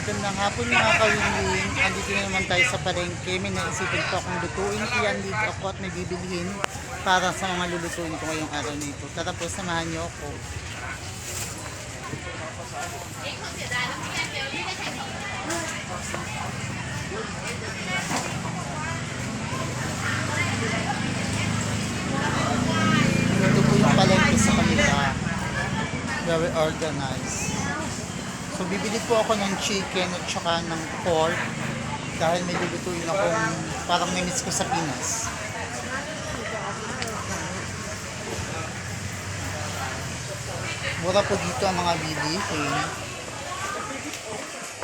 Magandang hapon mga kawingwing. Andito na naman tayo sa palengke. May naisipan po akong lutuin. Kaya andito ako at may bibilihin para sa mga lulutuin ko ngayong araw na ito. Tara po, samahan niyo ako. Ito po yung palengke sa kanila. Very organized. So, bibili po ako ng chicken at saka ng pork dahil may lulutuin akong parang namiss ko sa Pinas. Mura po dito ang mga bilihin.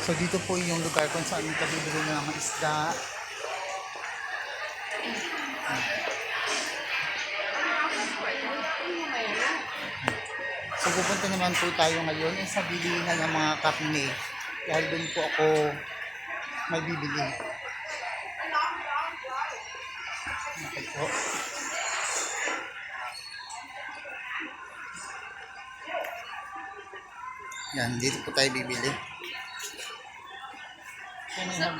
So, dito po yung lugar kung saan ka bibili ng isda. So, pupunta naman po tayo ngayon sa bilihan ng mga kapne. Dahil doon po ako may bibili. Okay po. Yan, dito po tayo bibili. Yan, yan.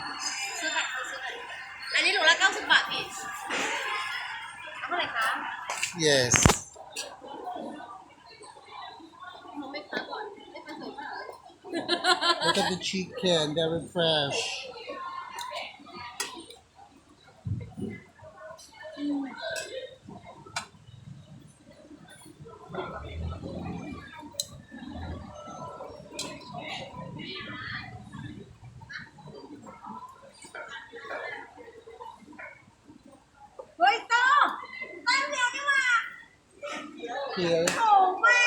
อันนี้โลละ90 บาทพี่เอาเท่าไหร่คะ Yes. เอาไม่ค้าก่อนไม่ค้าสวยมาก Look at the chicken, very fresh. Ôi to to nhiều nhưng mà Here. khổ quá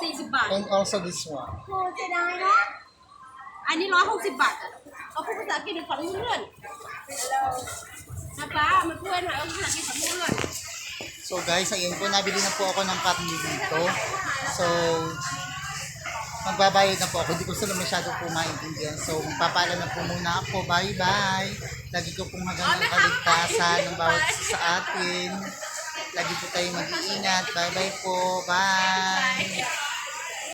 40 บาท And also this one. โอ้เสียดายเนาะอันนี้160 บาทเอาพูดภาษาอังกฤษฟังไม่รู้เรื่องนะป้ามันพูดหน่อยเอาภาษาอังกฤษฟังไม่รู้เรื่อง So guys, ayun po, nabili na po ako ng karne dito. So, magbabayad na po ako. Hindi ko sila masyado po maintindihan. So, magpapaalam na po muna ako. Bye-bye. Lagi ko pong hanggang ng kaligtasan ng bawat isa sa atin. Lagi po tayo mag-iingat. Bye-bye po. Bye.